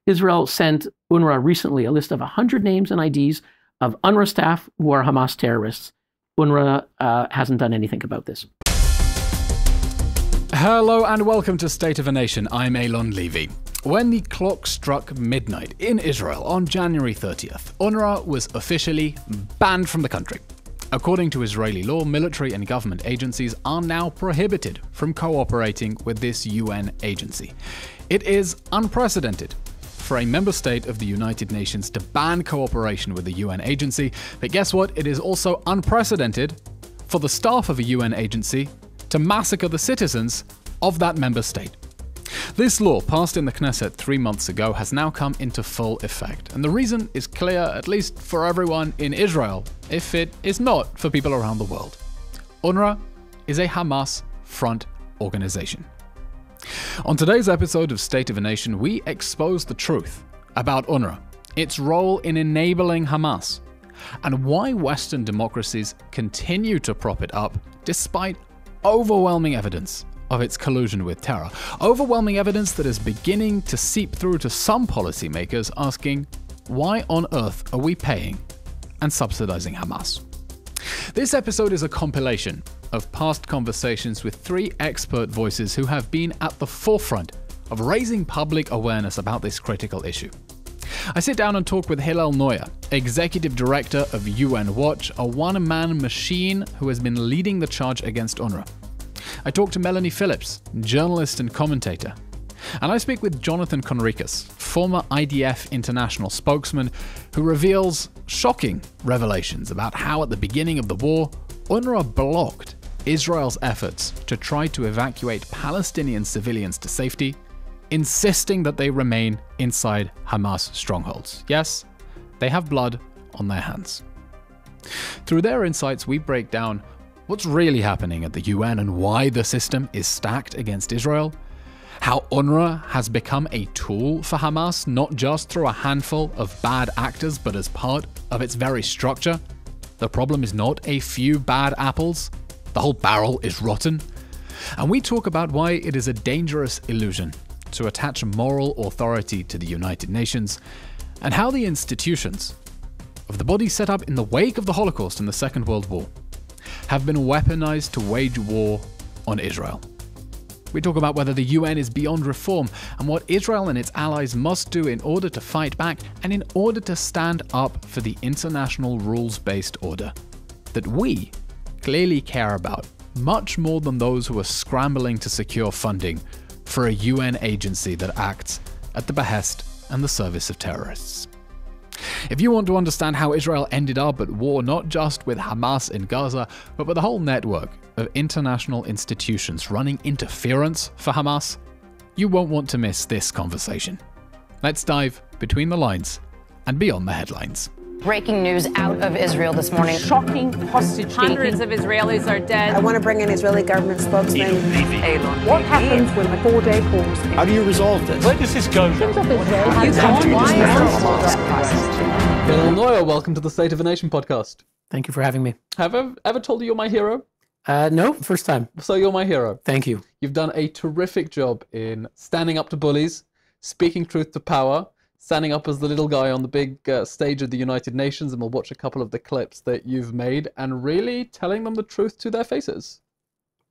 Israel sent UNRWA recently a list of 100 names and IDs of UNRWA staff who are Hamas terrorists. UNRWA hasn't done anything about this. Hello and welcome to State of a Nation. I'm Eylon Levy. When the clock struck midnight in Israel on January 30th, UNRWA was officially banned from the country. According to Israeli law, military and government agencies are now prohibited from cooperating with this UN agency. It is unprecedented for a member state of the United Nations to ban cooperation with a UN agency, but guess what? It is also unprecedented for the staff of a UN agency to massacre the citizens of that member state. This law, passed in the Knesset 3 months ago, has now come into full effect. And the reason is clear, at least for everyone in Israel, if it is not for people around the world. UNRWA is a Hamas front organization. On today's episode of State of a Nation, we expose the truth about UNRWA, its role in enabling Hamas, and why Western democracies continue to prop it up despite overwhelming evidence of its collusion with terror. Overwhelming evidence that is beginning to seep through to some policymakers asking, why on earth are we paying and subsidizing Hamas? This episode is a compilation of past conversations with 3 expert voices who have been at the forefront of raising public awareness about this critical issue. I sit down and talk with Hillel Neuer, Executive Director of UN Watch, a one-man machine who has been leading the charge against UNRWA. I talk to Melanie Phillips, journalist and commentator. And I speak with Jonathan Conricus, former IDF international spokesman, who reveals shocking revelations about how at the beginning of the war, UNRWA blocked Israel's efforts to try to evacuate Palestinian civilians to safety, insisting that they remain inside Hamas strongholds. Yes, they have blood on their hands. Through their insights, we break down what's really happening at the UN and why the system is stacked against Israel, how UNRWA has become a tool for Hamas, not just through a handful of bad actors, but as part of its very structure. The problem is not a few bad apples, the whole barrel is rotten. And we talk about why it is a dangerous illusion to attach moral authority to the United Nations, and how the institutions of the body set up in the wake of the Holocaust and the Second World War have been weaponized to wage war on Israel. We talk about whether the UN is beyond reform and what Israel and its allies must do in order to fight back and in order to stand up for the international rules-based order that we clearly care about much more than those who are scrambling to secure funding for a UN agency that acts at the behest and the service of terrorists. If you want to understand how Israel ended up at war not just with Hamas in Gaza, but with a whole network of international institutions running interference for Hamas, you won't want to miss this conversation. Let's dive between the lines and beyond the headlines. Breaking news out of Israel this morning. Shocking hostage taking. Hundreds of Israelis are dead. I want to bring in Israeli government spokesman. Eylon Levy. What happens when a 4-day pause? How do you resolve this? Where does this go? Hillel Neuer, welcome to the State of a Nation podcast. Thank you for having me. Have I ever told you you're my hero? No, first time. So you're my hero. Thank you. You've done a terrific job in standing up to bullies, speaking truth to power, standing up as the little guy on the big stage of the United Nations, and we'll watch a couple of the clips that you've made, and really telling them the truth to their faces.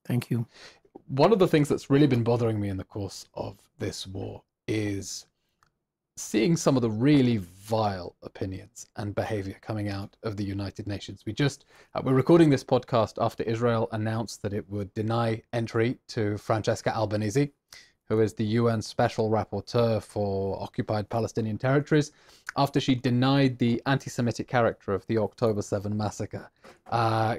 Thank you. One of the things that's really been bothering me in the course of this war is seeing some of the really vile opinions and behavior coming out of the United Nations. We're recording this podcast after Israel announced that it would deny entry to Francesca Albanese, who is the UN Special Rapporteur for occupied Palestinian territories, after she denied the anti-Semitic character of the October 7 massacre,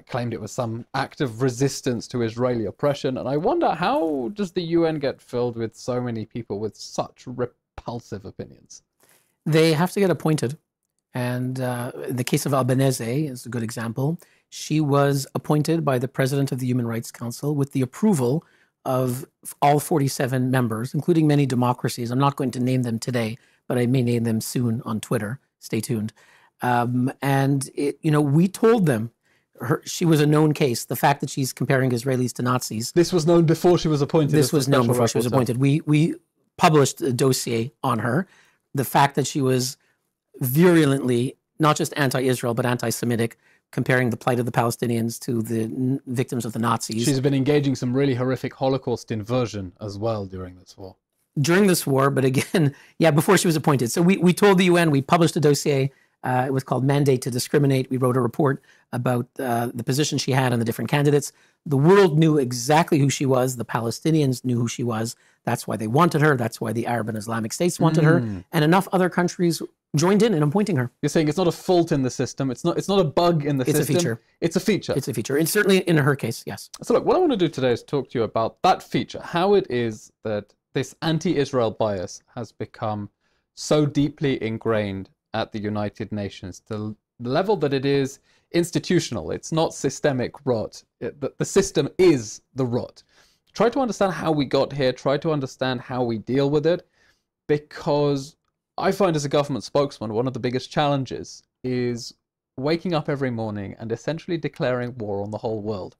claimed it was some act of resistance to Israeli oppression. And I wonder, how does the UN get filled with so many people with such repulsive opinions? They have to get appointed. And in the case of Albanese is a good example. She was appointed by the President of the Human Rights Council with the approval of all 47 members, including many democracies. I'm not going to name them today, but I may name them soon on Twitter. Stay tuned. We told them she was a known case. The fact that she's comparing Israelis to Nazis. This was known before she was appointed. This was known before she was appointed. We published a dossier on her. the fact that she was virulently, not just anti-Israel, but anti-Semitic, comparing the plight of the Palestinians to the victims of the Nazis. She's been engaging some really horrific Holocaust inversion as well during this war. During this war, but again, yeah, before she was appointed. So we told the UN, we published a dossier. It was called Mandate to Discriminate. We wrote a report about the position she had and the different candidates. The world knew exactly who she was. The Palestinians knew who she was. That's why they wanted her. That's why the Arab and Islamic states wanted her. And enough other countries joined in appointing her. You're saying it's not a fault in the system. It's not a bug in the system. It's a feature. It's a feature. It's a feature. And certainly in her case, yes. So look, what I want to do today is talk to you about that feature, how it is that this anti-Israel bias has become so deeply ingrained at the United Nations, to the level that it is institutional. It's not systemic rot. The system is the rot. Try to understand how we got here. Try to understand how we deal with it, because I find as a government spokesman, one of the biggest challenges is waking up every morning and essentially declaring war on the whole world.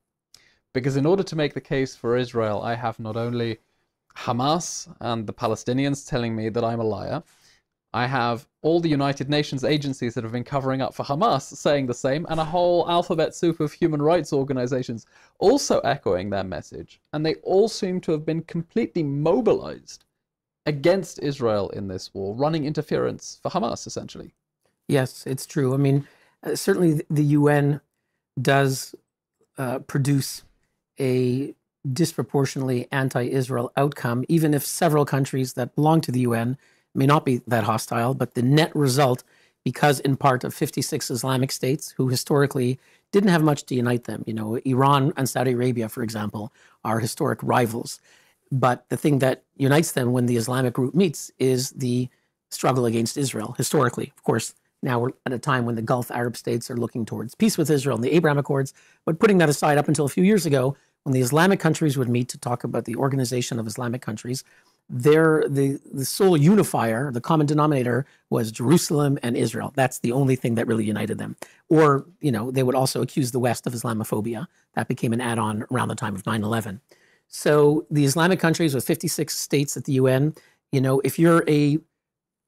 Because in order to make the case for Israel, I have not only Hamas and the Palestinians telling me that I'm a liar, I have all the United Nations agencies that have been covering up for Hamas saying the same, and a whole alphabet soup of human rights organizations also echoing their message. And they all seem to have been completely mobilized against Israel in this war, running interference for Hamas, essentially. Yes, it's true. I mean, certainly the UN does produce a disproportionately anti-Israel outcome, even if several countries that belong to the UN may not be that hostile, but the net result, because in part of 56 Islamic states who historically didn't have much to unite them. You know, Iran and Saudi Arabia, for example, are historic rivals. But the thing that unites them when the Islamic group meets is the struggle against Israel, historically. Of course, now we're at a time when the Gulf Arab states are looking towards peace with Israel and the Abraham Accords. But putting that aside, up until a few years ago, when the Islamic countries would meet to talk about the organization of Islamic countries, the sole unifier, the common denominator, was Jerusalem and Israel. That's the only thing that really united them. Or, you know, they would also accuse the West of Islamophobia. That became an add-on around the time of 9/11. So the Islamic countries with 56 states at the UN, you know, if you're a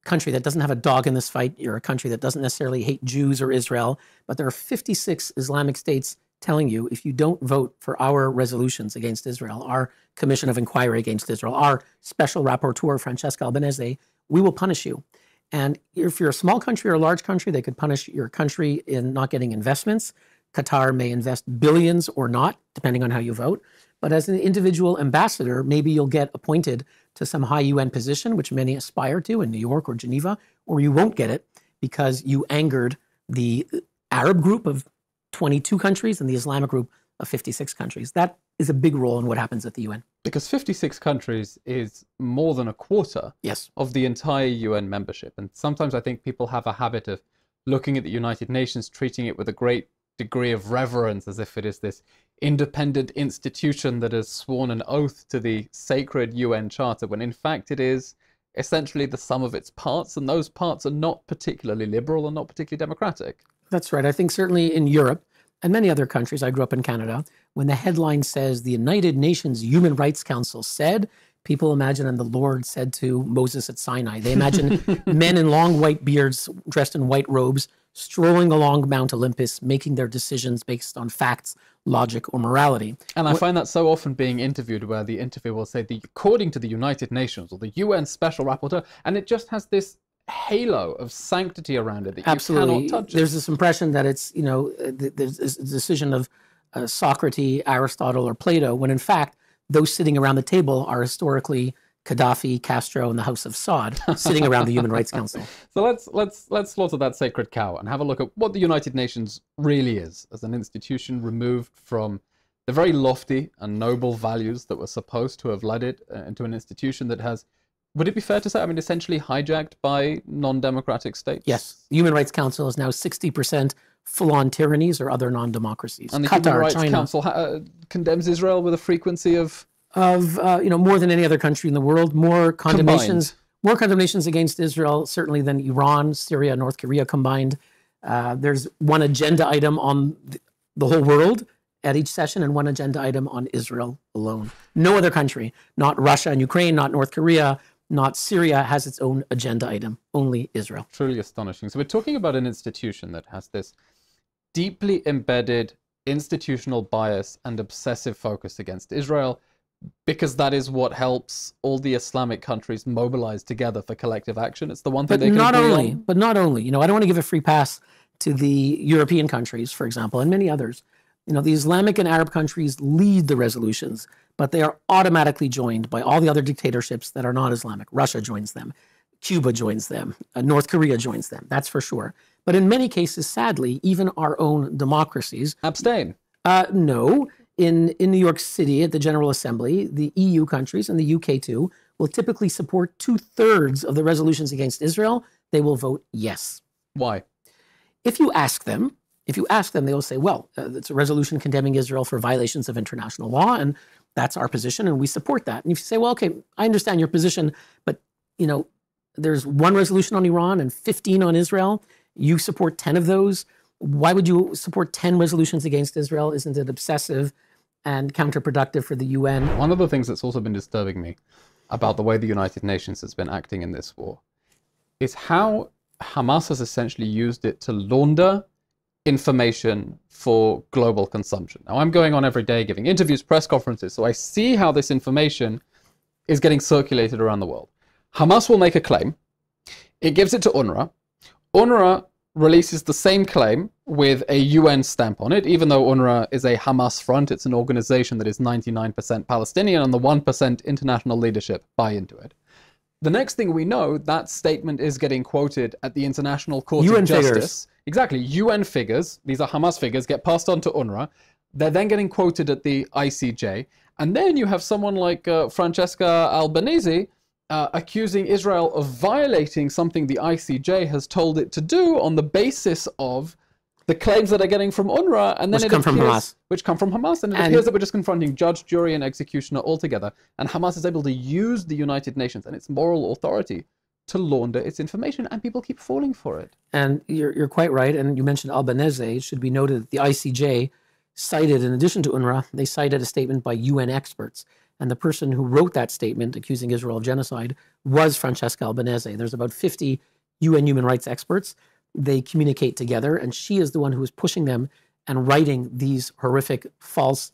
country that doesn't have a dog in this fight, you're a country that doesn't necessarily hate Jews or Israel, but there are 56 Islamic states telling you, if you don't vote for our resolutions against Israel, our commission of inquiry against Israel, our special rapporteur, Francesca Albanese, we will punish you. And if you're a small country or a large country, they could punish your country in not getting investments. Qatar may invest billions or not, depending on how you vote. But as an individual ambassador, maybe you'll get appointed to some high UN position, which many aspire to in New York or Geneva, or you won't get it because you angered the Arab group of 22 countries and the Islamic group of 56 countries. That is a big role in what happens at the UN. Because 56 countries is more than a quarter of the entire UN membership. And sometimes I think people have a habit of looking at the United Nations, treating it with a great degree of reverence, as if it is this independent institution that has sworn an oath to the sacred UN Charter, when in fact it is essentially the sum of its parts, and those parts are not particularly liberal and not particularly democratic. That's right. I think certainly in Europe and many other countries, I grew up in Canada, when the headline says the United Nations Human Rights Council said, people imagine, and the Lord said to Moses at Sinai. They imagine men in long white beards dressed in white robes strolling along Mount Olympus, making their decisions based on facts, logic, or morality. And I find that so often being interviewed, where the interviewer will say, according to the United Nations or the UN Special Rapporteur, and it just has this halo of sanctity around it that you cannot touch. There's this impression that it's, you know, there's a decision of Socrates, Aristotle, or Plato, when in fact, those sitting around the table are historically Gaddafi, Castro, and the House of Saud sitting around the Human Rights Council. So let's slaughter that sacred cow and have a look at what the United Nations really is as an institution removed from the very lofty and noble values that were supposed to have led it into an institution that has, would it be fair to say, I mean, essentially hijacked by non-democratic states? Yes. The Human Rights Council is now 60% full-on tyrannies or other non-democracies. And the Qatar, Human Rights China, Council condemns Israel with a frequency of more than any other country in the world, more condemnations against Israel, certainly than Iran, Syria, North Korea combined. There's one agenda item on the whole world at each session and one agenda item on Israel alone. No other country, not Russia and Ukraine, not North Korea, not Syria has its own agenda item, only Israel. Truly astonishing. So we're talking about an institution that has this deeply embedded institutional bias and obsessive focus against Israel, because that is what helps all the Islamic countries mobilize together for collective action. It's the one thing they can agree on. But not only, I don't want to give a free pass to the European countries, for example, and many others. The Islamic and Arab countries lead the resolutions, but they are automatically joined by all the other dictatorships that are not Islamic. Russia joins them. Cuba joins them. North Korea joins them. That's for sure. But in many cases, sadly, even our own democracies abstain. No. In New York City at the General Assembly, the EU countries and the UK too will typically support 2/3 of the resolutions against Israel. They will vote yes. Why? If you ask them, they will say, well, it's a resolution condemning Israel for violations of international law, and that's our position, and we support that. And if you say, well, okay, I understand your position, but there's one resolution on Iran and 15 on Israel. You support 10 of those. Why would you support 10 resolutions against Israel? Isn't it obsessive and counterproductive for the UN? One of the things that's also been disturbing me about the way the United Nations has been acting in this war is how Hamas has essentially used it to launder information for global consumption. Now, I'm going on every day giving interviews, press conferences, so I see how this information is getting circulated around the world. Hamas will make a claim. It gives it to UNRWA. UNRWA releases the same claim with a UN stamp on it, even though UNRWA is a Hamas front. It's an organization that is 99% Palestinian, and the 1% international leadership buy into it. The next thing we know, that statement is getting quoted at the International Court of Justice. Figures. Exactly, UN figures, these are Hamas figures, get passed on to UNRWA. They're then getting quoted at the ICJ. And then you have someone like Francesca Albanese accusing Israel of violating something the ICJ has told it to do on the basis of the claims that are getting from UNRWA, and then which come from Hamas. And it appears that we're just confronting judge, jury, and executioner altogether. And Hamas is able to use the United Nations and its moral authority to launder its information, and people keep falling for it. And you're quite right. And you mentioned Albanese. It should be noted that the ICJ cited, in addition to UNRWA, they cited a statement by UN experts. And the person who wrote that statement accusing Israel of genocide was Francesca Albanese. There's about 50 UN human rights experts. They communicate together, and she is the one who is pushing them and writing these horrific, false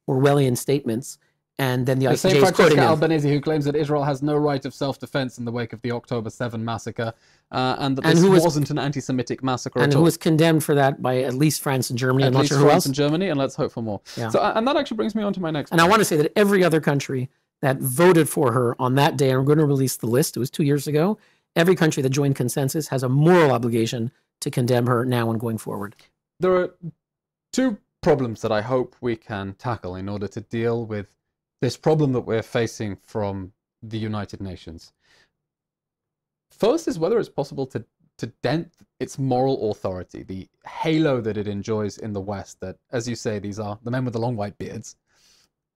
Orwellian statements. And then the ICJ is quoting them. Francesca Albanese, who claims that Israel has no right of self-defense in the wake of the October 7 massacre, and that this wasn't an anti-Semitic massacre at all. And who was condemned for that by at least France and Germany. I'm not sure who else. France and Germany, and let's hope for more. Yeah. So, and that actually brings me on to my next point. And I want to say that every other country that voted for her on that day, and we're going to release the list, it was 2 years ago, every country that joined consensus has a moral obligation to condemn her now and going forward. There are two problems that I hope we can tackle in order to deal with this problem that we're facing from the United Nations. First is whether it's possible to dent its moral authority, the halo that it enjoys in the West, that, as you say, these are the men with the long white beards.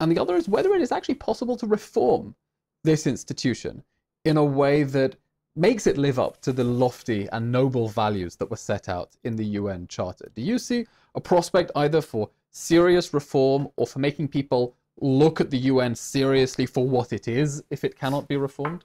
And the other is whether it is actually possible to reform this institution in a way that makes it live up to the lofty and noble values that were set out in the UN Charter. Do you see a prospect either for serious reform or for making people look at the UN seriously for what it is if it cannot be reformed?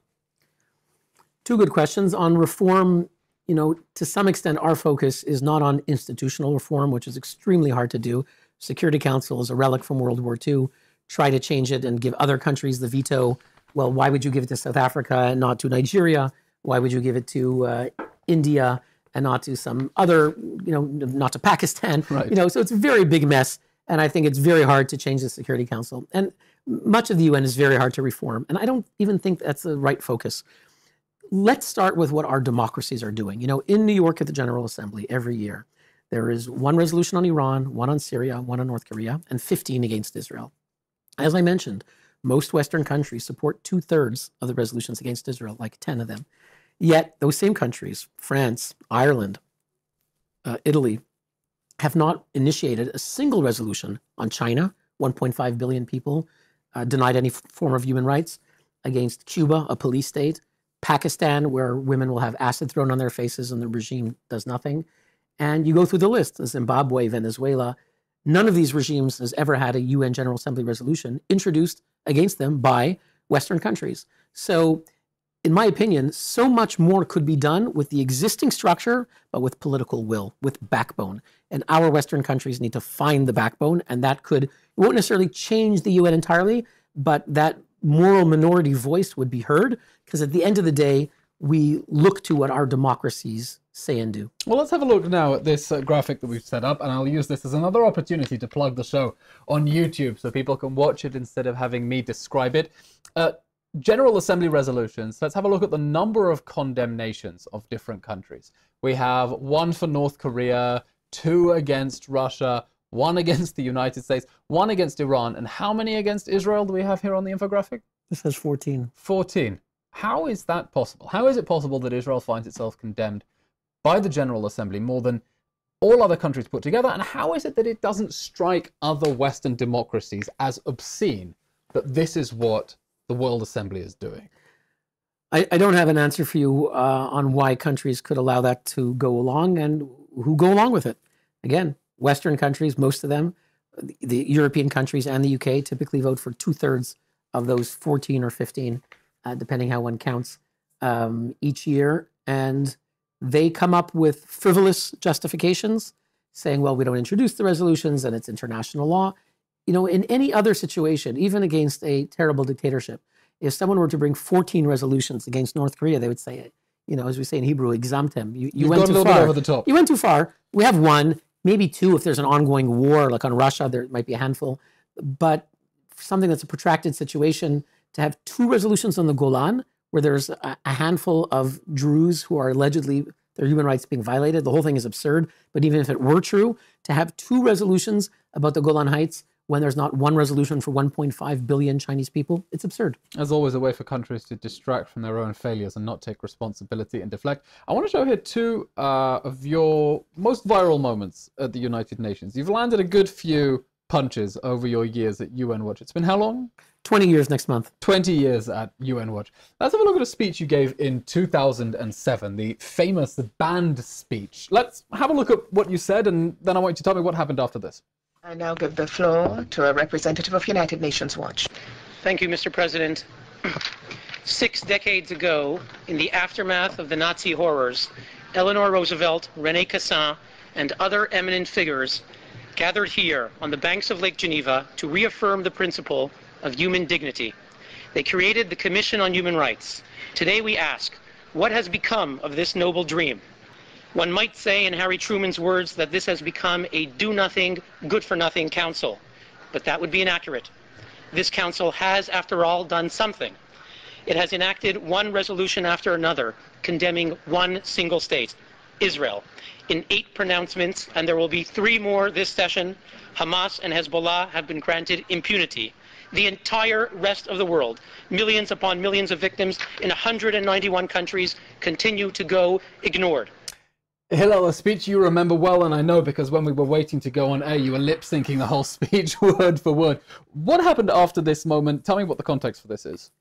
Two good questions. On reform, to some extent, our focus is not on institutional reform, which is extremely hard to do. Security Council is a relic from World War II. Try to change it and give other countries the veto. Well, why would you give it to South Africa and not to Nigeria? Why would you give it to India and not to some other, not to Pakistan? Right. So it's a very big mess. And I think it's very hard to change the Security Council. And much of the UN is very hard to reform. And I don't even think that's the right focus. Let's start with what our democracies are doing. In New York at the General Assembly every year, there is one resolution on Iran, one on Syria, one on North Korea, and 15 against Israel. As I mentioned, most Western countries support 2/3 of the resolutions against Israel, like 10 of them. Yet those same countries, France, Ireland, Italy, have not initiated a single resolution on China, 1.5 billion people, denied any form of human rights, against Cuba, a police state, Pakistan, where women will have acid thrown on their faces and the regime does nothing. And you go through the list, Zimbabwe, Venezuela. None of these regimes has ever had a UN General Assembly resolution introduced against them by Western countries. So in my opinion, so much more could be done with the existing structure, but with political will, with backbone. And our Western countries need to find the backbone, and that it won't necessarily change the UN entirely, but that moral minority voice would be heard, because at the end of the day, we look to what our democracies say and do. Well, let's have a look now at this graphic that we've set up, and I'll use this as another opportunity to plug the show on YouTube so people can watch it instead of having me describe it. General Assembly resolutions. Let's have a look at the number of condemnations of different countries. We have 1 for North Korea, 2 against Russia, 1 against the United States, 1 against Iran, and how many against Israel do we have here on the infographic? This says 14. 14. How is that possible? How is it possible that Israel finds itself condemned by the General Assembly more than all other countries put together? And how is it that it doesn't strike other Western democracies as obscene that this is what the World Assembly is doing? I don't have an answer for you on why countries could allow that to go along and who go along with it. Again, Western countries, most of them, the European countries and the UK typically vote for 2/3 of those 14 or 15, depending how one counts, each year. And they come up with frivolous justifications saying, well, we don't introduce the resolutions and it's international law. You know, in any other situation, even against a terrible dictatorship, if someone were to bring 14 resolutions against North Korea, they would say, you know, as we say in Hebrew, examtem. You went too far. Bit over the top. You went too far. We have 1, maybe 2 if there's an ongoing war, like on Russia, there might be a handful. But something that's a protracted situation, to have 2 resolutions on the Golan, where there's a handful of Druze who are allegedly their human rights being violated, the whole thing is absurd. But even if it were true, to have 2 resolutions about the Golan Heights when there's not 1 resolution for 1.5 billion Chinese people, it's absurd. As always, a way for countries to distract from their own failures and not take responsibility and deflect. I want to show here 2 of your most viral moments at the United Nations. You've landed a good few punches over your years at UN Watch. It's been how long? 20 years next month. 20 years at UN Watch. Let's have a look at a speech you gave in 2007, the famous banned speech. Let's have a look at what you said, and then I want you to tell me what happened after this. I now give the floor to a representative of United Nations Watch. Thank you, Mr. President. 6 decades ago, in the aftermath of the Nazi horrors, Eleanor Roosevelt, René Cassin, and other eminent figures gathered here on the banks of Lake Geneva to reaffirm the principle of human dignity. They created the Commission on Human Rights. Today we ask, what has become of this noble dream? One might say, in Harry Truman's words, that this has become a do-nothing, good-for-nothing council. But that would be inaccurate. This council has, after all, done something. It has enacted 1 resolution after another, condemning 1 single state, Israel. In 8 pronouncements, and there will be 3 more this session, Hamas and Hezbollah have been granted impunity. The entire rest of the world, millions upon millions of victims in 191 countries, continue to go ignored. Hillel, a speech you remember well, and I know because when we were waiting to go on air, you were lip-syncing the whole speech word for word. What happened after this moment? Tell me what the context for this is.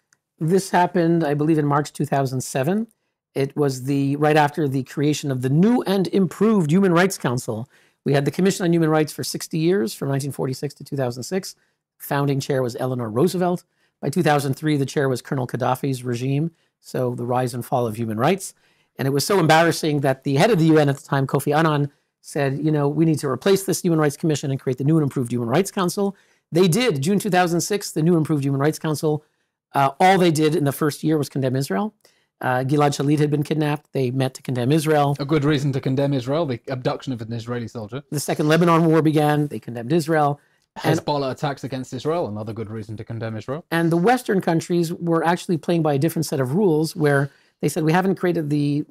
This happened, I believe, in March 2007. It was right after the creation of the new and improved Human Rights Council. We had the Commission on Human Rights for 60 years, from 1946 to 2006. Founding chair was Eleanor Roosevelt. By 2003, the chair was Colonel Gaddafi's regime, so the rise and fall of human rights. And it was so embarrassing that the head of the UN at the time, Kofi Annan, said, you know, we need to replace this Human Rights Commission and create the new and improved Human Rights Council. They did. June 2006, the new and improved Human Rights Council, all they did in the first year was condemn Israel. Gilad Shalit had been kidnapped. They met to condemn Israel. A good reason to condemn Israel, the abduction of an Israeli soldier. The Second Lebanon War began. They condemned Israel. Hezbollah attacks against Israel, another good reason to condemn Israel. And the Western countries were actually playing by a different set of rules, where they said, we haven't created the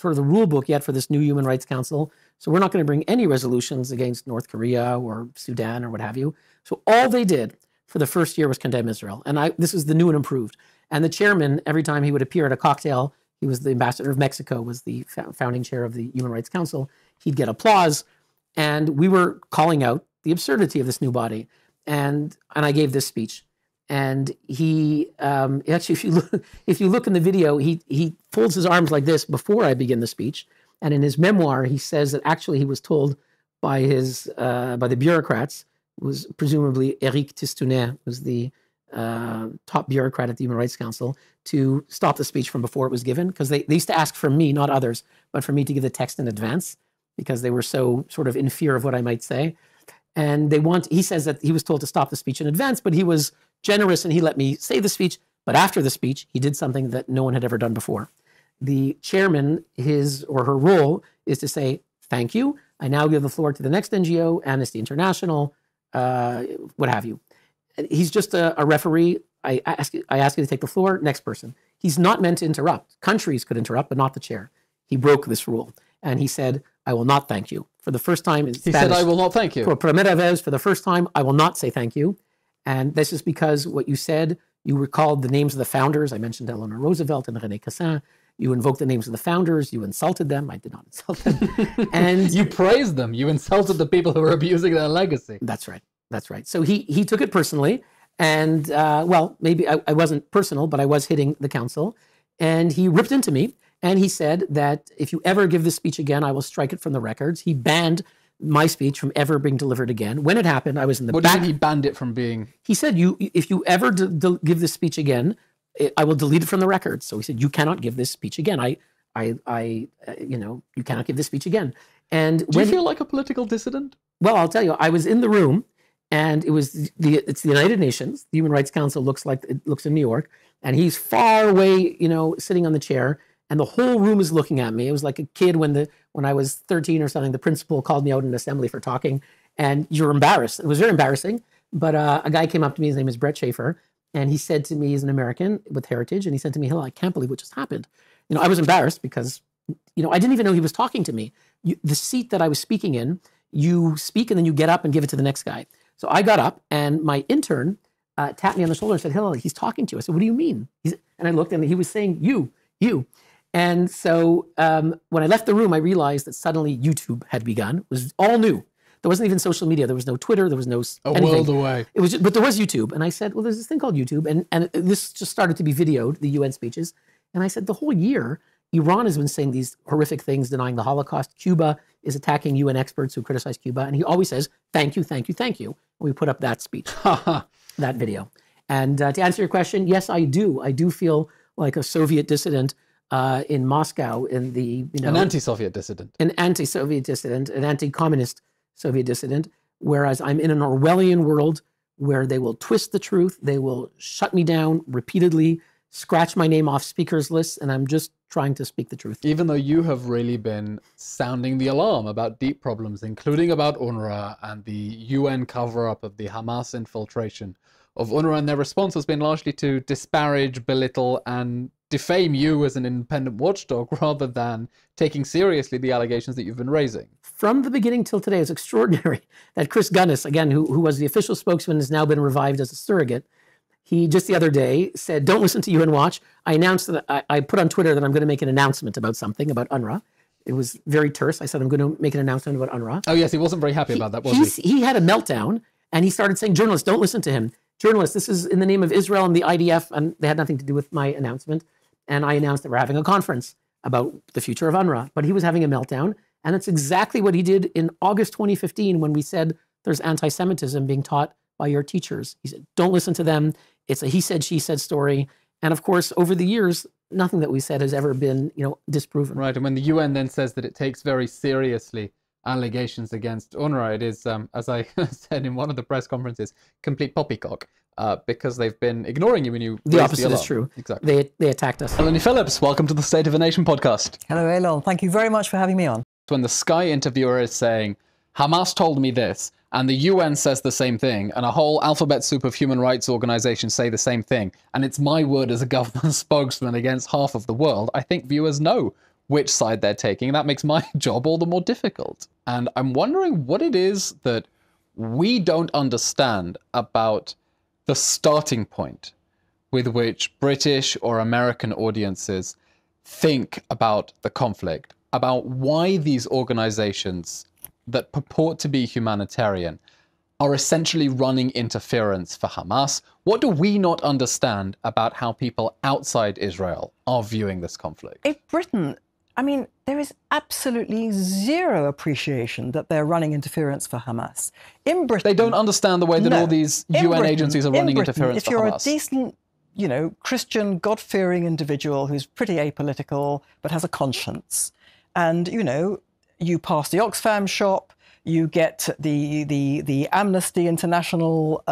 rule book yet for this new Human Rights Council, so we're not going to bring any resolutions against North Korea or Sudan or what have you. So all they did for the first year was condemn Israel. And this is the new and improved. And the chairman, every time he would appear at a cocktail, he was the ambassador of Mexico, was the founding chair of the Human Rights Council. He'd get applause. And we were calling out the absurdity of this new body. And I gave this speech. And he actually, if you look in the video, he folds his arms like this before I begin the speech. And in his memoir, he says that actually he was told by the bureaucrats, was presumably Eric Tistounet, was the top bureaucrat at the Human Rights Council to stop the speech from before it was given, because they used to ask for me, not others, but for me to give the text in advance, because they were so sort of in fear of what I might say. And he says that he was told to stop the speech in advance, but he was generous and he let me say the speech. But after the speech, he did something that no one had ever done before. The chairman, his or her role is to say, thank you. I now give the floor to the next NGO, Amnesty International, what have you. He's just a referee. I ask you to take the floor, next person. He's not meant to interrupt. Countries could interrupt, but not the chair. He broke this rule. And he said, I will not thank you. For the first time in Spanish, he said, I will not thank you. For primera vez, for the first time, I will not say thank you. And this is because what you said, you recalled the names of the founders. I mentioned Eleanor Roosevelt and René Cassin. You invoked the names of the founders. You insulted them. I did not insult them. And you praised them. You insulted the people who were abusing their legacy. That's right. That's right. So he took it personally. And, well, maybe I wasn't personal, but I was hitting the council. And he ripped into me. And he said that if you ever give this speech again, I will strike it from the records. He banned my speech from ever being delivered again. When it happened, I was in the back. What do you mean he banned it from being? He said, if you ever give this speech again, I will delete it from the records. So he said, you cannot give this speech again. You cannot give this speech again. And do you feel like a political dissident? Well, I'll tell you, I was in the room, and it's the United Nations. The Human Rights Council looks in New York, and he's far away, sitting on the chair. And the whole room is looking at me. It was like a kid when I was 13 or something, the principal called me out in an assembly for talking, and you're embarrassed. It was very embarrassing. But a guy came up to me, his name is Brett Schaefer, and he said to me, he's an American with heritage, and he said to me, Hillel, I can't believe what just happened. I was embarrassed because, I didn't even know he was talking to me. The seat that I was speaking in, you speak and then you get up and give it to the next guy. So I got up, and my intern tapped me on the shoulder and said, Hillel, he's talking to you. I said, what do you mean? And I looked, and he was saying, you. And so when I left the room, I realized that suddenly YouTube had begun. It was all new. There wasn't even social media. There was no Twitter. There was no anything. World away. It was, but there was YouTube. And I said, well, there's this thing called YouTube. And this just started to be videoed, the UN speeches. And I said, the whole year, Iran has been saying these horrific things, denying the Holocaust. Cuba is attacking UN experts who criticize Cuba. And he always says, thank you, thank you, thank you. And we put up that speech, that video. And to answer your question, yes, I do. I do feel like a Soviet dissident in Moscow, in the an anti-Soviet dissident, an anti-Soviet dissident, an anti-communist Soviet dissident. Whereas I'm in an Orwellian world where they will twist the truth, they will shut me down repeatedly, scratch my name off speakers lists, and I'm just trying to speak the truth. Even though you have really been sounding the alarm about deep problems, including about UNRWA and the UN cover-up of the Hamas infiltration of UNRWA, and their response has been largely to disparage, belittle, and defame you as an independent watchdog rather than taking seriously the allegations that you've been raising. From the beginning till today, it's extraordinary that Chris Gunness, again, who was the official spokesman, has now been revived as a surrogate. He just the other day said, don't listen to UN Watch. I announced that I put on Twitter that I'm going to make an announcement about something, about UNRWA. It was very terse. I said, I'm going to make an announcement about UNRWA. Oh, yes, he wasn't very happy about that, was he? He had a meltdown, and he started saying, journalists, don't listen to him. Journalists, this is in the name of Israel and the IDF, and they had nothing to do with my announcement. And I announced that we're having a conference about the future of UNRWA. But he was having a meltdown, and it's exactly what he did in August 2015 when we said there's anti-Semitism being taught by your teachers. He said, don't listen to them. It's a he said, she said story. And of course, over the years, nothing that we said has ever been, disproven. Right. And when the UN then says that it takes very seriously allegations against UNRWA, it is, as I said in one of the press conferences, complete poppycock, because they've been ignoring you when you The opposite is true. Exactly. They attacked us. Melanie Phillips, welcome to the State of a Nation podcast. Hello, Eylon. Thank you very much for having me on. When the Sky interviewer is saying, Hamas told me this, and the UN says the same thing, and a whole alphabet soup of human rights organizations say the same thing, and it's my word as a government spokesman against half of the world, I think viewers know which side they're taking. That makes my job all the more difficult. And I'm wondering what it is that we don't understand about the starting point with which British or American audiences think about the conflict, about why these organizations that purport to be humanitarian are essentially running interference for Hamas. What do we not understand about how people outside Israel are viewing this conflict? If Britain I mean, there is absolutely zero appreciation that they're running interference for Hamas. In Britain... They don't understand the way that all these UN agencies are running interference for Hamas. If you're a decent, Christian, God-fearing individual who's pretty apolitical but has a conscience, and, you pass the Oxfam shop, you get the Amnesty International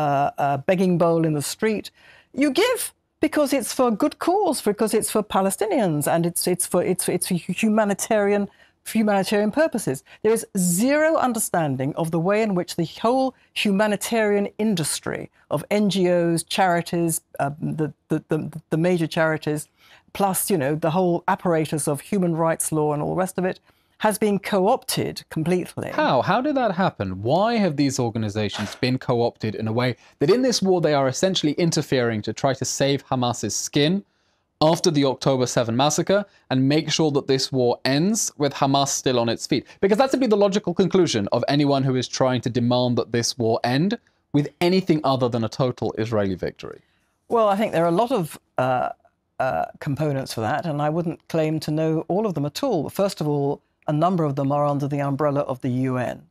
begging bowl in the street, you give because it's for good cause, because it's for Palestinians and it's for humanitarian purposes. There is zero understanding of the way in which the whole humanitarian industry of NGOs, charities, the major charities, plus the whole apparatus of human rights law and all the rest of it, has been co-opted completely. How? How did that happen? Why have these organizations been co-opted in a way that in this war they are essentially interfering to try to save Hamas's skin after the October 7 massacre and make sure that this war ends with Hamas still on its feet? Because that's to be the logical conclusion of anyone who is trying to demand that this war end with anything other than a total Israeli victory. Well, I think there are a lot of components for that, and I wouldn't claim to know all of them at all. First of all, a number of them are under the umbrella of the UN.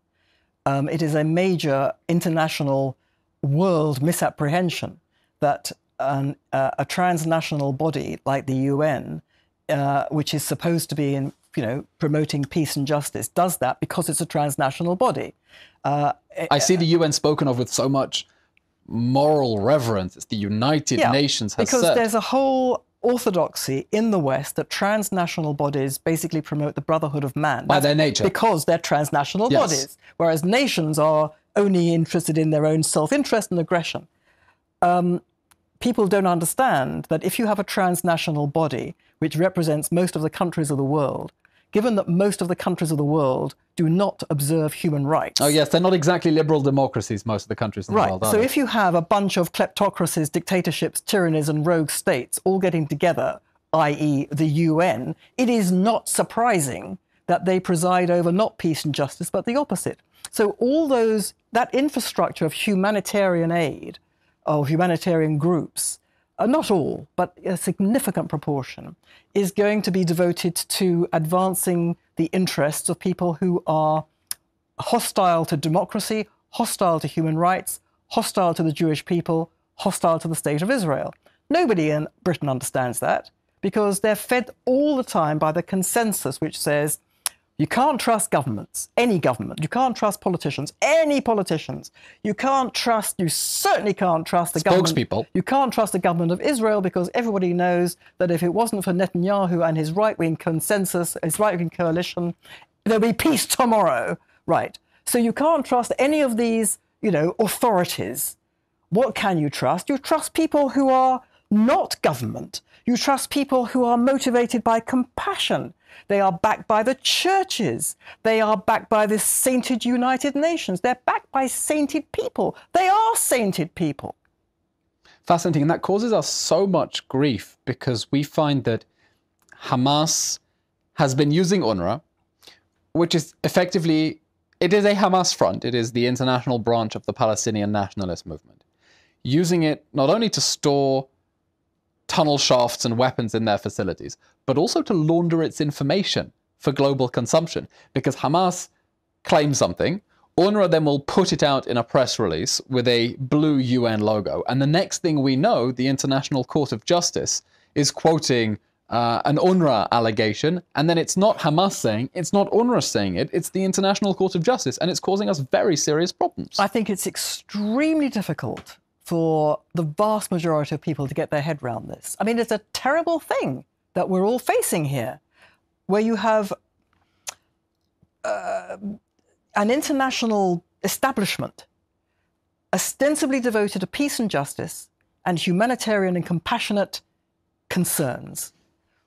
It is a major international world misapprehension that a transnational body like the UN, which is supposed to be promoting peace and justice, does that because it's a transnational body. I see the UN spoken of with so much moral reverence. It's the United Nations has because said. There's a whole orthodoxy in the West that transnational bodies basically promote the brotherhood of man. By their nature. Because they're transnational bodies, whereas nations are only interested in their own self-interest and aggression. People don't understand that if you have a transnational body which represents most of the countries of the world, given that most of the countries of the world do not observe human rights. Oh yes, they're not exactly liberal democracies, most of the countries in the world, are so they? if you have a bunch of kleptocracies, dictatorships, tyrannies and rogue states all getting together, i.e. the UN, it is not surprising that they preside over not peace and justice, but the opposite. So all that infrastructure of humanitarian aid, of humanitarian groups, not all, but a significant proportion, is going to be devoted to advancing the interests of people who are hostile to democracy, hostile to human rights, hostile to the Jewish people, hostile to the state of Israel. Nobody in Britain understands that because they're fed all the time by the consensus which says you can't trust governments, any government. You can't trust politicians, any politicians. You certainly can't trust the government. Spokespeople. You can't trust the government of Israel because everybody knows that if it wasn't for Netanyahu and his right-wing consensus, his right-wing coalition, there'll be peace tomorrow. Right. So you can't trust any of these, authorities. What can you trust? You trust people who are not government. You trust people who are motivated by compassion. They are backed by the churches. They are backed by the sainted United Nations. They're backed by sainted people. They are sainted people. Fascinating. And that causes us so much grief because we find that Hamas has been using UNRWA, which is effectively, it is a Hamas front. It is the international branch of the Palestinian nationalist movement. Using it not only to store tunnel shafts and weapons in their facilities, but also to launder its information for global consumption. Because Hamas claims something, UNRWA then will put it out in a press release with a blue UN logo. And the next thing we know, the International Court of Justice is quoting an UNRWA allegation. And then it's not Hamas saying, it's not UNRWA saying it, it's the International Court of Justice. And it's causing us very serious problems. I think it's extremely difficult for the vast majority of people to get their head around this. I mean, it's a terrible thing that we're all facing here, where you have an international establishment ostensibly devoted to peace and justice and humanitarian and compassionate concerns,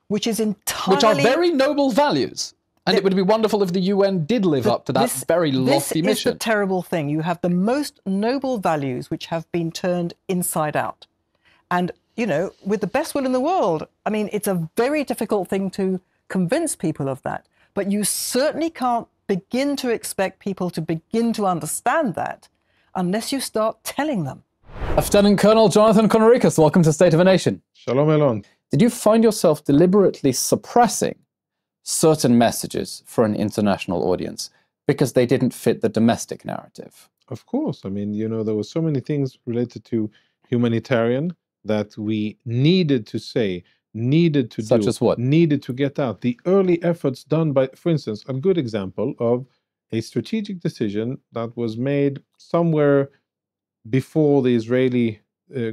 which is entirely... Which are very noble values. And it would be wonderful if the UN did live up to that very lofty mission. This is the terrible thing. You have the most noble values which have been turned inside out. And, with the best will in the world, I mean, it's a very difficult thing to convince people of that. But you certainly can't begin to expect people to begin to understand that unless you start telling them. Lieutenant Colonel Jonathan Conricus, welcome to State of a Nation. Shalom, Eylon. Did you find yourself deliberately suppressing certain messages for an international audience because they didn't fit the domestic narrative. Of course. I mean, you know, there were so many things related to humanitarian that we needed to say, needed to do. Such as what? Needed to get out. The early efforts done by, for instance, a good example of a strategic decision that was made somewhere before the Israeli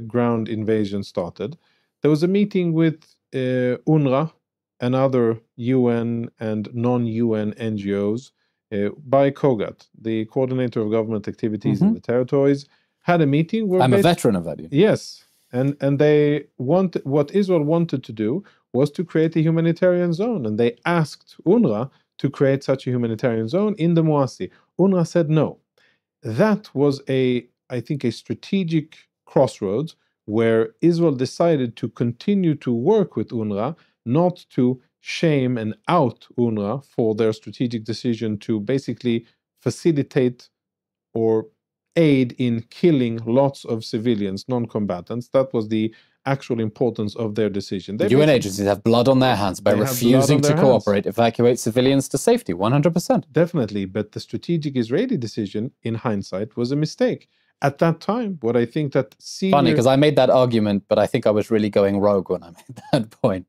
ground invasion started. There was a meeting with UNRWA and other UN and non-UN NGOs by COGAT, the Coordinator of Government Activities in the Territories, had a meeting where... I'm a veteran of that. Yes. And they wanted, what Israel wanted to do was to create a humanitarian zone. And they asked UNRWA to create such a humanitarian zone in the Moasi. UNRWA said no. That was I think, a strategic crossroads where Israel decided to continue to work with UNRWA, not to shame and out UNRWA for their strategic decision to basically facilitate or aid in killing lots of civilians, non-combatants. That was the actual importance of their decision. The UN agencies have blood on their hands by refusing to cooperate, evacuate civilians to safety, 100%. Definitely, but the strategic Israeli decision, in hindsight, was a mistake. At that time, what I think that Funny, because I made that argument, but I think I was really going rogue when I made that point.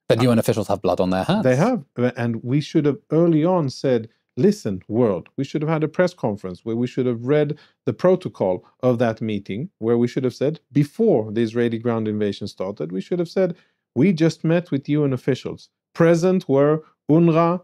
That UN officials have blood on their hands. They have, and we should have early on said, listen, world, we should have had a press conference where we should have read the protocol of that meeting, where we should have said, before the Israeli ground invasion started, we should have said, we just met with UN officials. Present were UNRWA,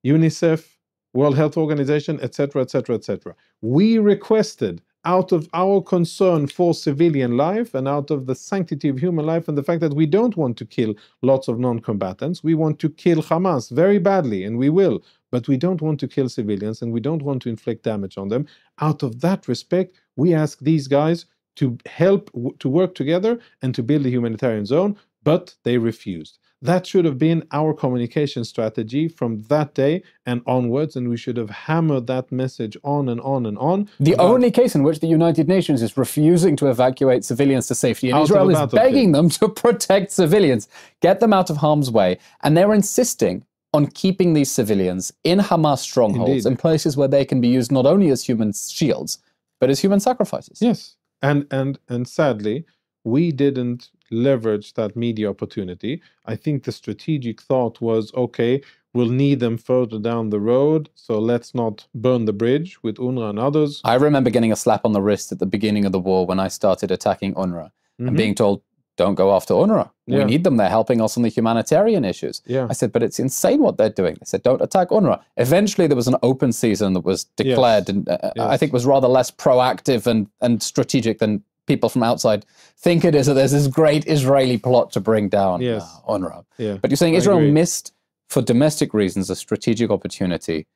UNICEF, World Health Organization, etc., etc., etc. We requested, out of our concern for civilian life and out of the sanctity of human life and the fact that we don't want to kill lots of non-combatants, we want to kill Hamas very badly, and we will, but we don't want to kill civilians and we don't want to inflict damage on them. Out of that respect, we ask these guys to help, to work together and to build a humanitarian zone, but they refused. That should have been our communication strategy from that day and onwards, and we should have hammered that message on and on and on. The only case in which the United Nations is refusing to evacuate civilians to safety, and Israel is begging them to protect civilians, get them out of harm's way, and they're insisting on keeping these civilians in Hamas strongholds, in places where they can be used not only as human shields, but as human sacrifices. Yes, and sadly, we didn't leverage that media opportunity. I think the strategic thought was, okay, we'll need them further down the road, so let's not burn the bridge with UNRWA and others. I remember getting a slap on the wrist at the beginning of the war when I started attacking UNRWA and being told, don't go after UNRWA. We need them. They're helping us on the humanitarian issues. I said, but it's insane what they're doing. They said, don't attack UNRWA. Eventually, there was an open season that was declared, and I think was rather less proactive and strategic than people from outside think it is, that there's this great Israeli plot to bring down UNRWA. But you're saying Israel missed, for domestic reasons, a strategic opportunity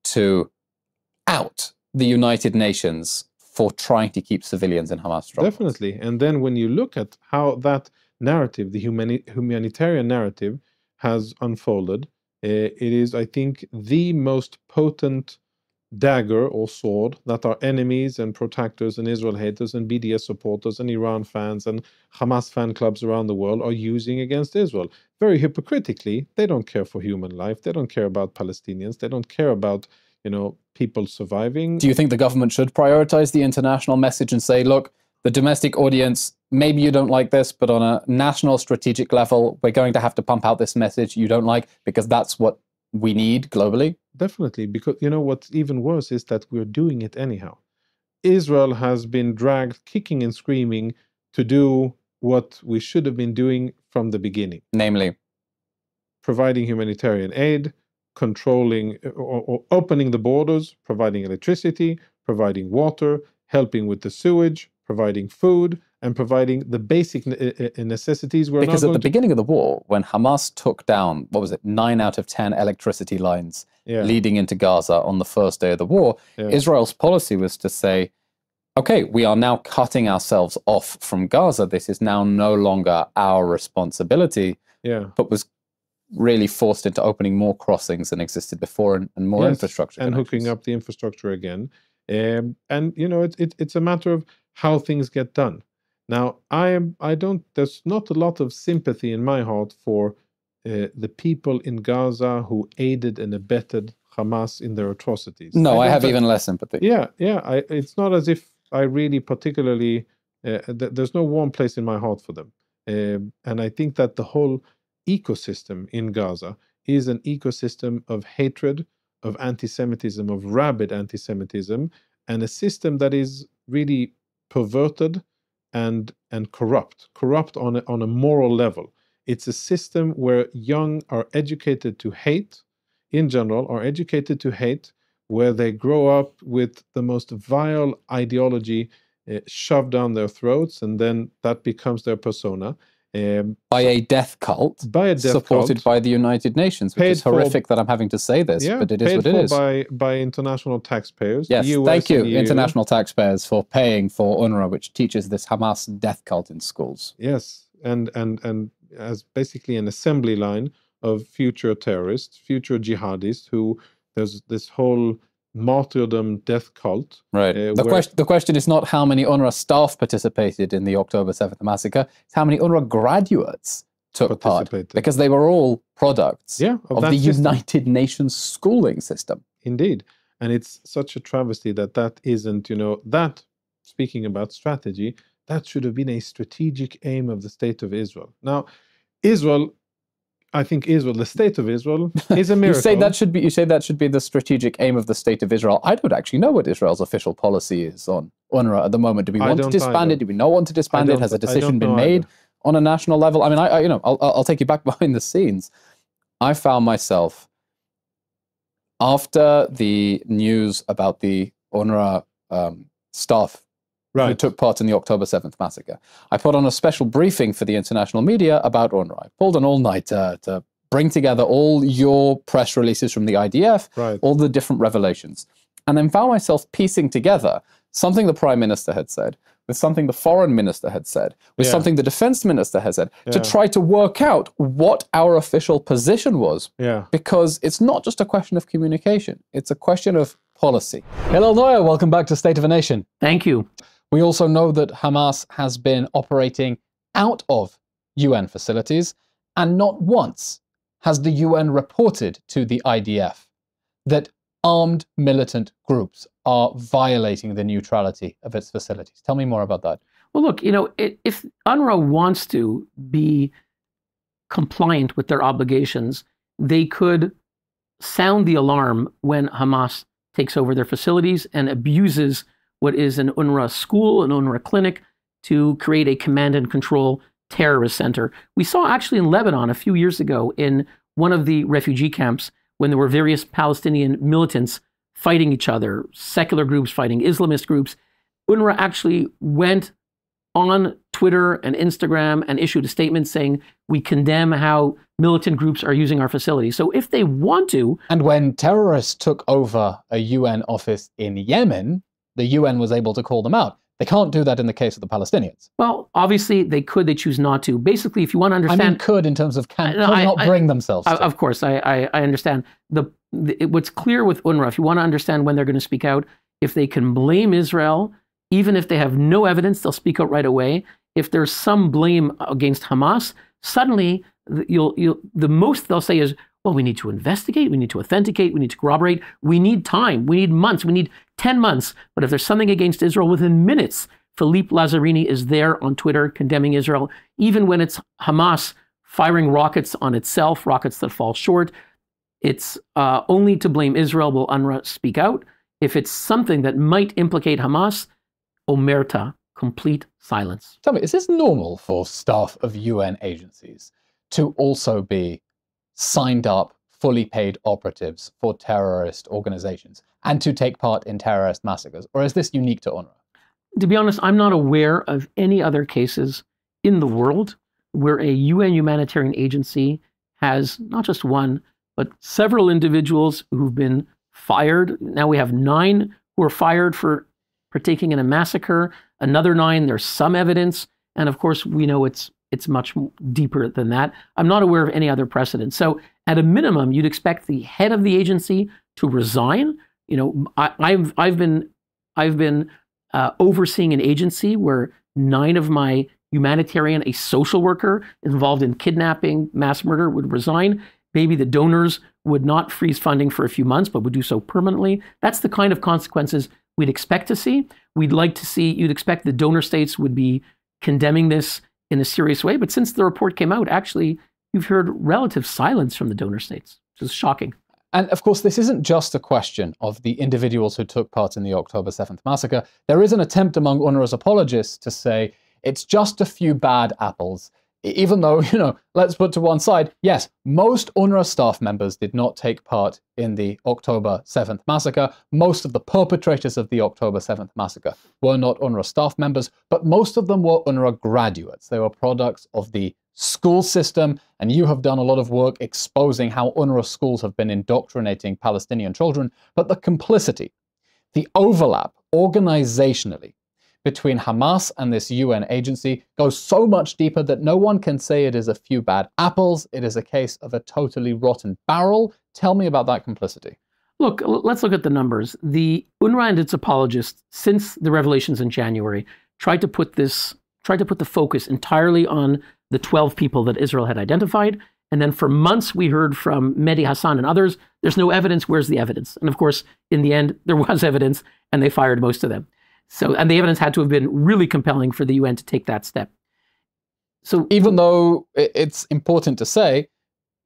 to out the United Nations for trying to keep civilians in Hamas strongholds. Definitely. And then when you look at how that narrative, the humanitarian narrative, has unfolded, it is, I think, the most potent dagger or sword that our enemies and protectors and Israel haters and BDS supporters and Iran fans and Hamas fan clubs around the world are using against Israel. Very hypocritically, they don't care for human life. They don't care about Palestinians. They don't care about, you know, people surviving. Do you think the government should prioritize the international message and say, look, the domestic audience, maybe you don't like this, but on a national strategic level, we're going to have to pump out this message you don't like because that's what we need globally? Definitely, because, you know, what's even worse is that we're doing it anyhow. Israel has been dragged kicking and screaming to do what we should have been doing from the beginning. Namely? Providing humanitarian aid, controlling or opening the borders, providing electricity, providing water, helping with the sewage, providing food, and providing the basic necessities. Because at the beginning of the war, when Hamas took down, 9 out of 10 electricity lines leading into Gaza on the first day of the war, Israel's policy was to say, okay, we are now cutting ourselves off from Gaza. This is now no longer our responsibility, but was really forced into opening more crossings than existed before and more infrastructure and hooking up the infrastructure again. And you know, it's a matter of how things get done. Now, there's not a lot of sympathy in my heart for the people in Gaza who aided and abetted Hamas in their atrocities. No, I have even less sympathy. Yeah, it's not as if I really particularly, there's no warm place in my heart for them. And I think that the whole ecosystem in Gaza is an ecosystem of hatred, of anti-Semitism, of rabid anti-Semitism, and a system that is really perverted and corrupt on a moral level. It's a system where young are educated to hate, in general, are educated to hate, where they grow up with the most vile ideology shoved down their throats, and then that becomes their persona. By a death cult, supported by the United Nations, which is horrific that I'm having to say this, but it is what it is. By international taxpayers. Yes, thank you, international taxpayers, for paying for UNRWA, which teaches this Hamas death cult in schools. Yes, and as basically an assembly line of future terrorists, future jihadists, who there's this whole martyrdom death cult. Right. The question is not how many UNRWA staff participated in the October 7th massacre, it's how many UNRWA graduates took part, because they were all products of the United Nations schooling system. Indeed. And it's such a travesty that isn't, that, speaking about strategy, that should have been a strategic aim of the State of Israel. Now, I think the State of Israel, is a miracle. You say that should be the strategic aim of the State of Israel. I don't actually know what Israel's official policy is on UNRWA at the moment. Do we want to disband it? Do we not want to disband it? Has a decision been made on a national level? I mean, I'll take you back behind the scenes. I found myself, after the news about the UNRWA staff who took part in the October 7th massacre, I put on a special briefing for the international media about UNRWA. I pulled an all-nighter to bring together all your press releases from the IDF, all the different revelations, and then found myself piecing together something the Prime Minister had said, with something the Foreign Minister had said, with something the Defense Minister had said, to try to work out what our official position was. Because it's not just a question of communication, it's a question of policy. Hillel Neuer, welcome back to State of a Nation. Thank you. We also know that Hamas has been operating out of UN facilities, and not once has the UN reported to the IDF that armed militant groups are violating the neutrality of its facilities. Tell me more about that. Well, look, if UNRWA wants to be compliant with their obligations, they could sound the alarm when Hamas takes over their facilities and abuses what is an UNRWA school, an UNRWA clinic, to create a command and control terrorist center. We saw actually in Lebanon a few years ago in one of the refugee camps when there were various Palestinian militants fighting each other, secular groups fighting Islamist groups. UNRWA actually went on Twitter and Instagram and issued a statement saying, we condemn how militant groups are using our facilities. So if they want to... And when terrorists took over a UN office in Yemen, the UN was able to call them out. They can't do that in the case of the Palestinians. Well, obviously they could, they choose not to. Basically, if you want to understand... I mean, could in terms of could not bring themselves to. Of course, I understand. What's clear with UNRWA, if you want to understand when they're going to speak out, if they can blame Israel, even if they have no evidence, they'll speak out right away. If there's some blame against Hamas, suddenly the most they'll say is, well, we need to investigate, we need to authenticate, we need to corroborate, we need time, we need months, we need 10 months. But if there's something against Israel, within minutes, Philippe Lazzarini is there on Twitter condemning Israel, even when it's Hamas firing rockets on itself, rockets that fall short. It's only to blame Israel will UNRWA speak out. If it's something that might implicate Hamas, omerta, complete silence. Tell me, is this normal for staff of UN agencies to also be signed up, fully paid operatives for terrorist organizations and to take part in terrorist massacres? Or is this unique to UNRWA? To be honest, I'm not aware of any other cases in the world where a UN humanitarian agency has not just one, but several individuals who've been fired. Now we have 9 who are fired for partaking in a massacre, another 9, there's some evidence. And of course, we know it's much deeper than that. I'm not aware of any other precedent. So at a minimum, you'd expect the head of the agency to resign. I've been overseeing an agency where 9 of my humanitarian, a social worker involved in kidnapping, mass murder would resign. Maybe the donors would not freeze funding for a few months, but would do so permanently. That's the kind of consequences we'd expect to see. You'd expect the donor states would be condemning this in a serious way. But since the report came out, actually, you've heard relative silence from the donor states, which is shocking. And of course, this isn't just a question of the individuals who took part in the October 7th massacre. There is an attempt among UNRWA's apologists to say it's just a few bad apples. Even though, let's put to one side, yes, most UNRWA staff members did not take part in the October 7th massacre. Most of the perpetrators of the October 7th massacre were not UNRWA staff members, but most of them were UNRWA graduates. They were products of the school system, and you have done a lot of work exposing how UNRWA schools have been indoctrinating Palestinian children. But the complicity, the overlap organizationally between Hamas and this UN agency goes so much deeper that no one can say it is a few bad apples. It is a case of a totally rotten barrel. Tell me about that complicity. Look, let's look at the numbers. The UNRWA and its apologists, since the revelations in January, tried to put the focus entirely on the 12 people that Israel had identified. And then for months, we heard from Mehdi Hassan and others, there's no evidence, where's the evidence? And of course, in the end, there was evidence, and they fired most of them. And the evidence had to have been really compelling for the UN to take that step. So even though it's important to say,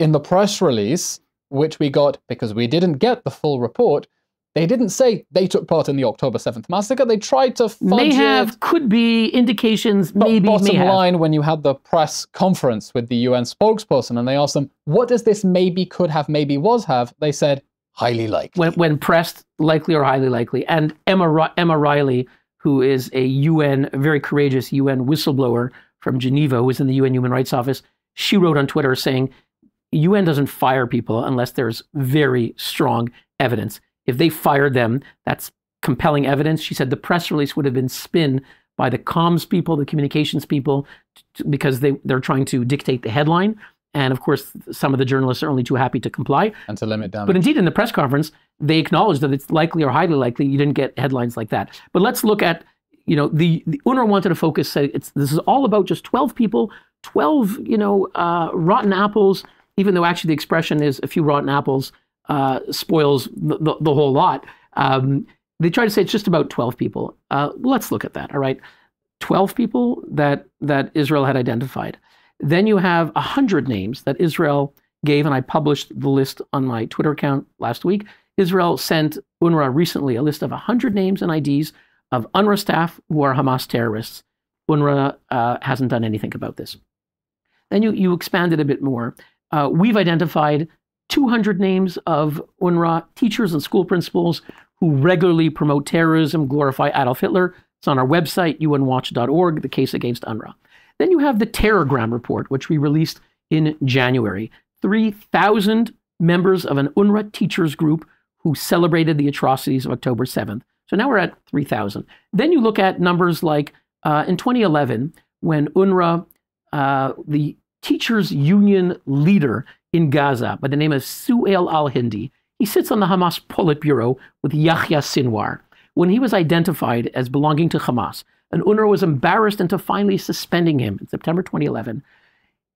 in the press release, which we got because we didn't get the full report, they didn't say they took part in the October 7th massacre. They tried to fudge may have, could be, indications, but maybe, bottom may have. line, when you had the press conference with the UN spokesperson and they asked them, what does this maybe, could have, maybe was have? They said, highly likely. When pressed, likely or highly likely. And Emma Riley, who is a very courageous UN whistleblower from Geneva, who was in the UN Human Rights Office, she wrote on Twitter saying, UN doesn't fire people unless there's very strong evidence. If they fired them, that's compelling evidence. She said the press release would have been spin by the comms people, the communications people, because they're trying to dictate the headline. And of course, some of the journalists are only too happy to comply. And to limit damage. But indeed, in the press conference, they acknowledged that it's likely or highly likely you didn't get headlines like that. But let's look at, the UNRWA wanted to focus, say, this is all about just 12 people, 12, rotten apples, even though actually the expression is a few rotten apples spoils the whole lot. They try to say it's just about 12 people. Let's look at that, all right? 12 people that Israel had identified. Then you have 100 names that Israel gave, and I published the list on my Twitter account last week. Israel sent UNRWA recently a list of 100 names and IDs of UNRWA staff who are Hamas terrorists. UNRWA hasn't done anything about this. Then you expand it a bit more. We've identified 200 names of UNRWA teachers and school principals who regularly promote terrorism, glorify Adolf Hitler. It's on our website, unwatch.org, the case against UNRWA. Then you have the Terrorgram report, which we released in January. 3,000 members of an UNRWA teachers group who celebrated the atrocities of October 7th. So now we're at 3,000. Then you look at numbers like in 2011, when UNRWA, the teachers union leader in Gaza by the name of Su'ail al-Hindi, he sits on the Hamas Politburo with Yahya Sinwar. When he was identified as belonging to Hamas, and UNRWA was embarrassed into finally suspending him in September 2011,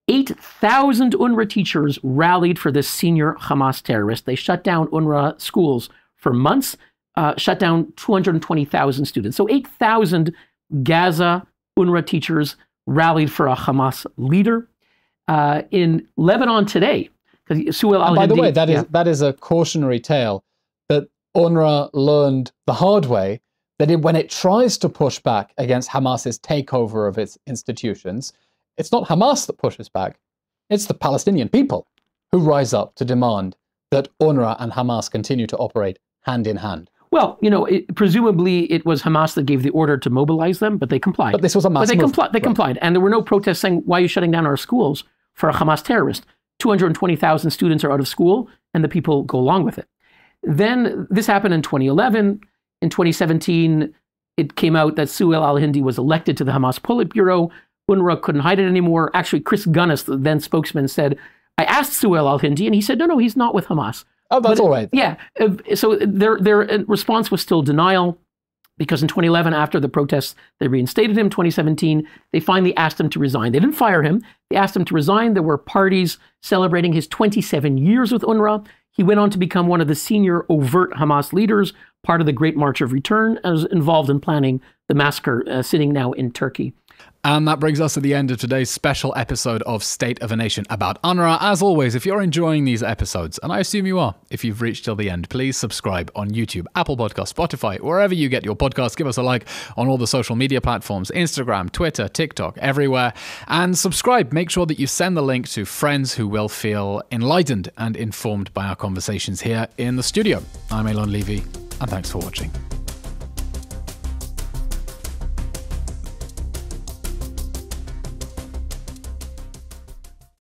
8,000 UNRWA teachers rallied for this senior Hamas terrorist. They shut down UNRWA schools for months, shut down 220,000 students. So 8,000 Gaza UNRWA teachers rallied for a Hamas leader. In Lebanon today, because Su'ail al-Hindi... By the way, that is a cautionary tale that UNRWA learned the hard way, that when it tries to push back against Hamas's takeover of its institutions, it's not Hamas that pushes back, it's the Palestinian people who rise up to demand that UNRWA and Hamas continue to operate hand in hand. Well, presumably it was Hamas that gave the order to mobilize them, but they complied. But this was a mass move. They complied, and there were no protests saying, why are you shutting down our schools for a Hamas terrorist? 220,000 students are out of school, and the people go along with it. Then this happened in 2011. In 2017, it came out that Su'ail al-Hindi was elected to the Hamas Politburo. UNRWA couldn't hide it anymore. Actually, Chris Gunnis, the then spokesman, said, I asked Su'ail al-Hindi, and he said, no, he's not with Hamas. Oh, that's all right. Yeah. So their response was still denial. because in 2011, after the protests, they reinstated him. 2017, they finally asked him to resign. They didn't fire him. They asked him to resign. There were parties celebrating his 27 years with UNRWA. He went on to become one of the senior overt Hamas leaders, part of the Great March of Return, and was involved in planning the massacre, sitting now in Turkey. And that brings us to the end of today's special episode of State of a Nation about UNRWA. As always, if you're enjoying these episodes, and I assume you are, if you've reached till the end, please subscribe on YouTube, Apple Podcasts, Spotify, wherever you get your podcasts. Give us a like on all the social media platforms, Instagram, Twitter, TikTok, everywhere. And subscribe. Make sure that you send the link to friends who will feel enlightened and informed by our conversations here in the studio. I'm Eylon Levy, and thanks for watching.